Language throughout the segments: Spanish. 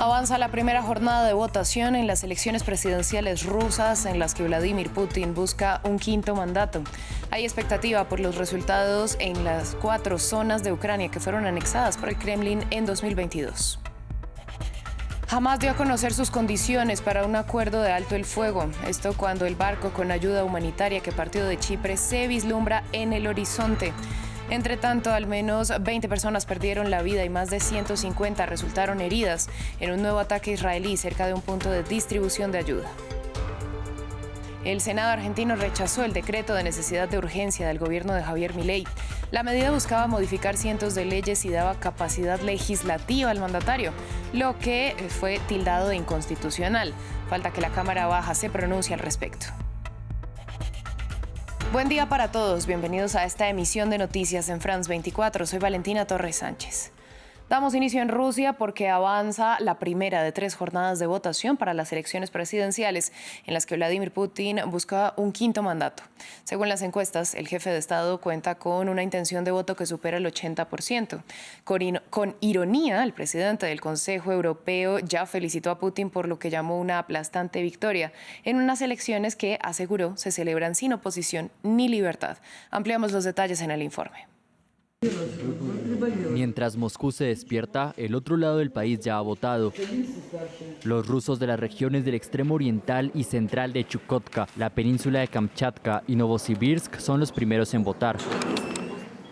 Avanza la primera jornada de votación en las elecciones presidenciales rusas en las que Vladimir Putin busca un quinto mandato. Hay expectativa por los resultados en las 4 zonas de Ucrania que fueron anexadas por el Kremlin en 2022. Hamás dio a conocer sus condiciones para un acuerdo de alto el fuego. Esto cuando el barco con ayuda humanitaria que partió de Chipre se vislumbra en el horizonte. Entre tanto, al menos 20 personas perdieron la vida y más de 150 resultaron heridas en un nuevo ataque israelí cerca de un punto de distribución de ayuda. El Senado argentino rechazó el decreto de necesidad de urgencia del gobierno de Javier Milei. La medida buscaba modificar cientos de leyes y daba capacidad legislativa al mandatario, lo que fue tildado de inconstitucional. Falta que la Cámara Baja se pronuncie al respecto. Buen día para todos, bienvenidos a esta emisión de Noticias en France 24. Soy Valentina Torres Sánchez. Damos inicio en Rusia porque avanza la primera de 3 jornadas de votación para las elecciones presidenciales en las que Vladimir Putin busca un quinto mandato. Según las encuestas, el jefe de Estado cuenta con una intención de voto que supera el 80%. Con ironía, el presidente del Consejo Europeo ya felicitó a Putin por lo que llamó una aplastante victoria en unas elecciones que, aseguró, se celebran sin oposición ni libertad. Ampliamos los detalles en el informe. Mientras Moscú se despierta, el otro lado del país ya ha votado. Los rusos de las regiones del extremo oriental y central de Chukotka, la península de Kamchatka y Novosibirsk son los primeros en votar.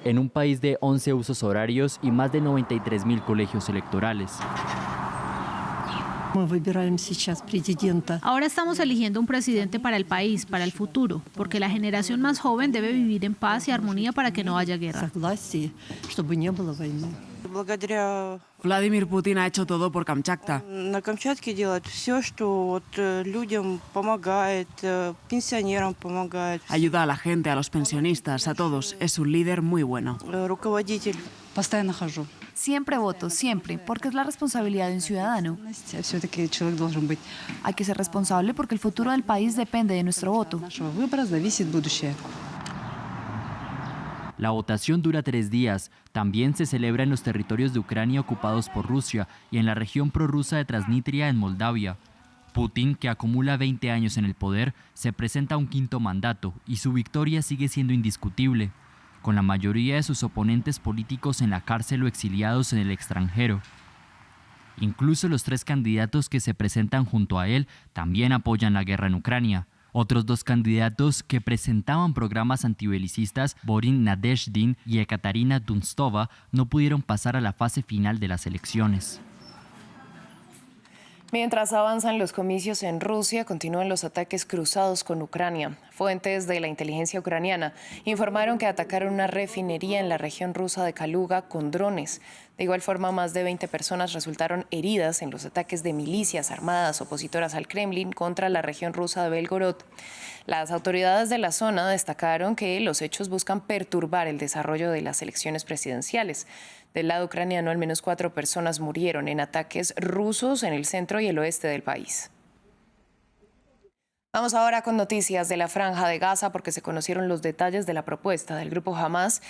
En un país de 11 usos horarios y más de 93.000 colegios electorales. Ahora estamos eligiendo un presidente para el país, para el futuro, porque la generación más joven debe vivir en paz y armonía para que no haya guerra. Vladimir Putin ha hecho todo por Kamchatka. Ayuda a la gente, a los pensionistas, a todos. Es un líder muy bueno. Siempre voto, siempre, porque es la responsabilidad de un ciudadano. Hay que ser responsable porque el futuro del país depende de nuestro voto. La votación dura 3 días. También se celebra en los territorios de Ucrania ocupados por Rusia y en la región prorrusa de Transnistria en Moldavia. Putin, que acumula 20 años en el poder, se presenta a un quinto mandato y su victoria sigue siendo indiscutible, con la mayoría de sus oponentes políticos en la cárcel o exiliados en el extranjero. Incluso los 3 candidatos que se presentan junto a él también apoyan la guerra en Ucrania. Otros 2 candidatos que presentaban programas antibelicistas, Boris Nadezhdin y Ekaterina Dunstova, no pudieron pasar a la fase final de las elecciones. Mientras avanzan los comicios en Rusia, continúan los ataques cruzados con Ucrania. Fuentes de la inteligencia ucraniana informaron que atacaron una refinería en la región rusa de Kaluga con drones. De igual forma, más de 20 personas resultaron heridas en los ataques de milicias armadas opositoras al Kremlin contra la región rusa de Belgorod. Las autoridades de la zona destacaron que los hechos buscan perturbar el desarrollo de las elecciones presidenciales. Del lado ucraniano, al menos 4 personas murieron en ataques rusos en el centro y el oeste del país. Vamos ahora con noticias de la Franja de Gaza porque se conocieron los detalles de la propuesta del grupo Hamás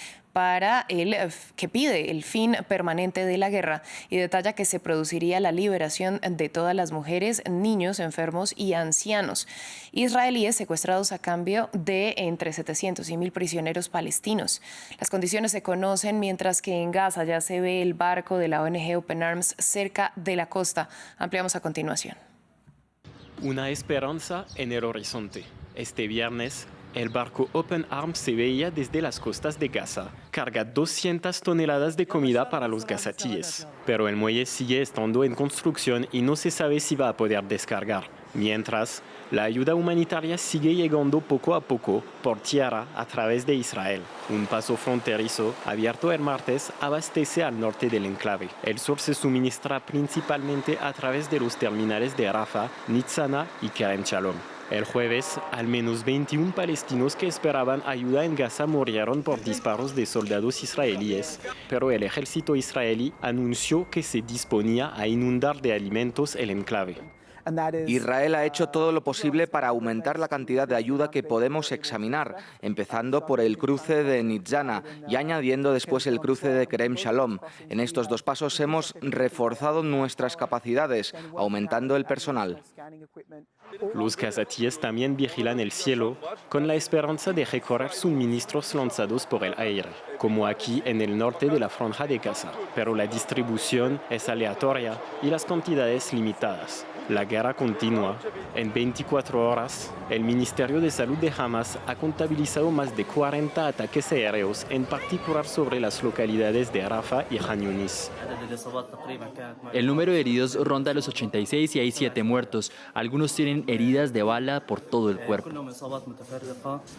que pide el fin permanente de la guerra y detalla que se produciría la liberación de todas las mujeres, niños, enfermos y ancianos israelíes secuestrados a cambio de entre 700 y 1.000 prisioneros palestinos. Las condiciones se conocen mientras que en Gaza ya se ve el barco de la ONG Open Arms cerca de la costa. Ampliamos a continuación. Una esperanza en el horizonte. Este viernes, el barco Open Arms se veía desde las costas de Gaza. Carga 200 toneladas de comida para los gazatíes. Pero el muelle sigue estando en construcción y no se sabe si va a poder descargar. Mientras, la ayuda humanitaria sigue llegando poco a poco por tierra a través de Israel. Un paso fronterizo abierto el martes abastece al norte del enclave. El sur se suministra principalmente a través de los terminales de Rafah, Nitzana y Kerem Shalom. El jueves, al menos 21 palestinos que esperaban ayuda en Gaza murieron por disparos de soldados israelíes, pero el ejército israelí anunció que se disponía a inundar de alimentos el enclave. Israel ha hecho todo lo posible para aumentar la cantidad de ayuda que podemos examinar, empezando por el cruce de Nitzana y añadiendo después el cruce de Kerem Shalom. En estos dos pasos hemos reforzado nuestras capacidades, aumentando el personal. Los gazatíes también vigilan el cielo con la esperanza de recorrer suministros lanzados por el aire, como aquí en el norte de la Franja de Gaza. Pero la distribución es aleatoria y las cantidades limitadas. La guerra continúa. En 24 horas, el Ministerio de Salud de Hamas ha contabilizado más de 40 ataques aéreos, en particular sobre las localidades de Rafah y Khan Yunis. El número de heridos ronda los 86 y hay 7 muertos. Algunos tienen heridas de bala por todo el cuerpo.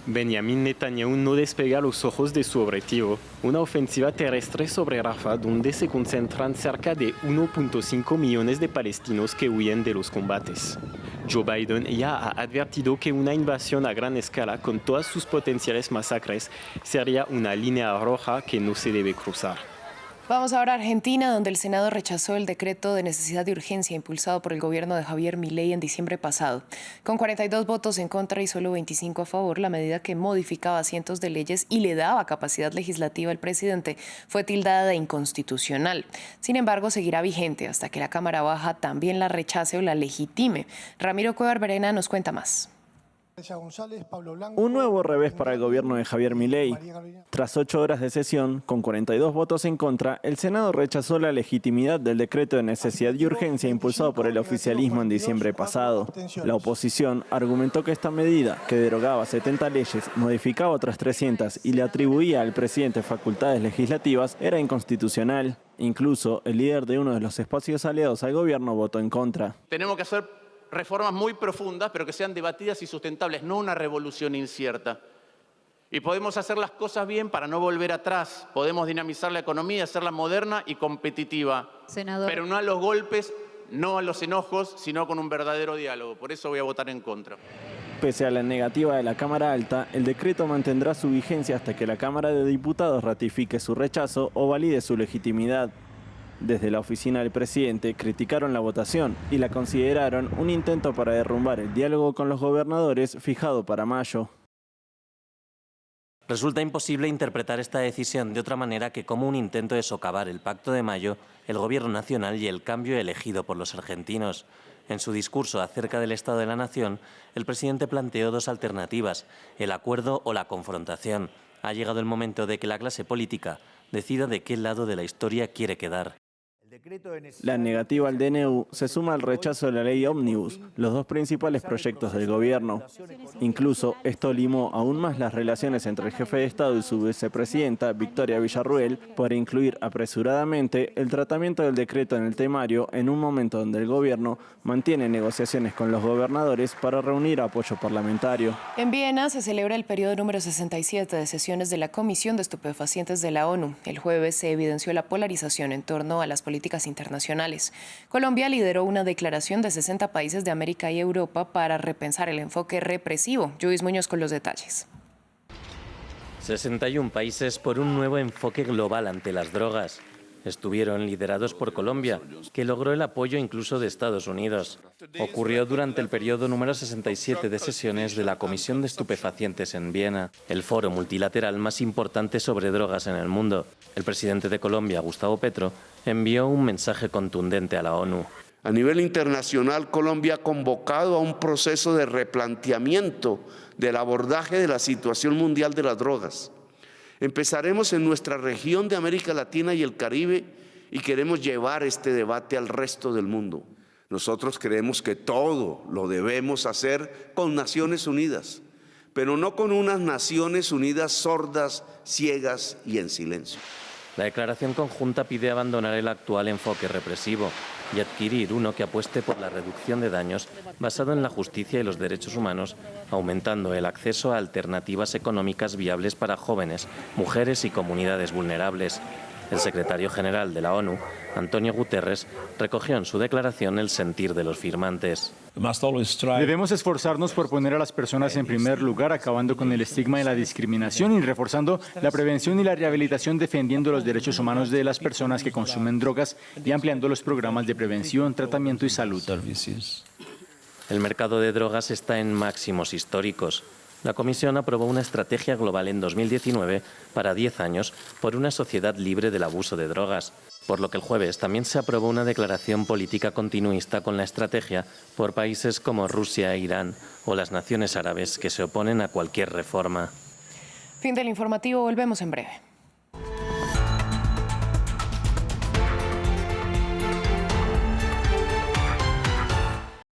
Benjamin Netanyahu no despega los ojos de su objetivo, una ofensiva terrestre sobre Rafah, donde se concentran cerca de 1.5 millones de palestinos que huyen de los combates. Joe Biden ya ha advertido que una invasión a gran escala con todas sus potenciales masacres sería una línea roja que no se debe cruzar. Vamos ahora a Argentina, donde el Senado rechazó el decreto de necesidad de urgencia impulsado por el gobierno de Javier Milei en diciembre pasado. Con 42 votos en contra y solo 25 a favor, la medida que modificaba cientos de leyes y le daba capacidad legislativa al presidente fue tildada de inconstitucional. Sin embargo, seguirá vigente hasta que la Cámara Baja también la rechace o la legitime. Ramiro Cuellar Verena nos cuenta más. Un nuevo revés para el gobierno de Javier Milei. Tras 8 horas de sesión, con 42 votos en contra, el Senado rechazó la legitimidad del decreto de necesidad y urgencia impulsado por el oficialismo en diciembre pasado. La oposición argumentó que esta medida, que derogaba 70 leyes, modificaba otras 300 y le atribuía al presidente facultades legislativas, era inconstitucional. Incluso el líder de uno de los espacios aliados al gobierno votó en contra. Tenemos que hacer reformas muy profundas, pero que sean debatidas y sustentables, no una revolución incierta. Y podemos hacer las cosas bien para no volver atrás. Podemos dinamizar la economía, hacerla moderna y competitiva. Senador. Pero no a los golpes, no a los enojos, sino con un verdadero diálogo. Por eso voy a votar en contra. Pese a la negativa de la Cámara Alta, el decreto mantendrá su vigencia hasta que la Cámara de Diputados ratifique su rechazo o valide su legitimidad. Desde la oficina del presidente criticaron la votación y la consideraron un intento para derrumbar el diálogo con los gobernadores fijado para mayo. Resulta imposible interpretar esta decisión de otra manera que como un intento de socavar el Pacto de Mayo, el Gobierno Nacional y el cambio elegido por los argentinos. En su discurso acerca del Estado de la Nación, el presidente planteó 2 alternativas, el acuerdo o la confrontación. Ha llegado el momento de que la clase política decida de qué lado de la historia quiere quedar. La negativa al DNU se suma al rechazo de la ley Ómnibus, los 2 principales proyectos del gobierno. Incluso esto limó aún más las relaciones entre el jefe de Estado y su vicepresidenta, Victoria Villarruel, por incluir apresuradamente el tratamiento del decreto en el temario en un momento donde el gobierno mantiene negociaciones con los gobernadores para reunir apoyo parlamentario. En Viena se celebra el periodo número 67 de sesiones de la Comisión de Estupefacientes de la ONU. El jueves se evidenció la polarización en torno a las políticas internacionales. Colombia lideró una declaración de 60 países de América y Europa para repensar el enfoque represivo. Luis Muñoz con los detalles. 61 países por un nuevo enfoque global ante las drogas. Estuvieron liderados por Colombia, que logró el apoyo incluso de Estados Unidos. Ocurrió durante el periodo número 67 de sesiones de la Comisión de Estupefacientes en Viena, el foro multilateral más importante sobre drogas en el mundo. El presidente de Colombia, Gustavo Petro, envió un mensaje contundente a la ONU. A nivel internacional, Colombia ha convocado a un proceso de replanteamiento del abordaje de la situación mundial de las drogas. Empezaremos en nuestra región de América Latina y el Caribe y queremos llevar este debate al resto del mundo. Nosotros creemos que todo lo debemos hacer con Naciones Unidas, pero no con unas Naciones Unidas sordas, ciegas y en silencio. La declaración conjunta pide abandonar el actual enfoque represivo y adquirir uno que apueste por la reducción de daños basado en la justicia y los derechos humanos, aumentando el acceso a alternativas económicas viables para jóvenes, mujeres y comunidades vulnerables. El secretario general de la ONU, Antonio Guterres, recogió en su declaración el sentir de los firmantes. Debemos esforzarnos por poner a las personas en primer lugar, acabando con el estigma y la discriminación y reforzando la prevención y la rehabilitación, defendiendo los derechos humanos de las personas que consumen drogas y ampliando los programas de prevención, tratamiento y salud. El mercado de drogas está en máximos históricos. La Comisión aprobó una estrategia global en 2019 para 10 años por una sociedad libre del abuso de drogas, por lo que el jueves también se aprobó una declaración política continuista con la estrategia por países como Rusia e Irán o las naciones árabes que se oponen a cualquier reforma. Fin del informativo, volvemos en breve.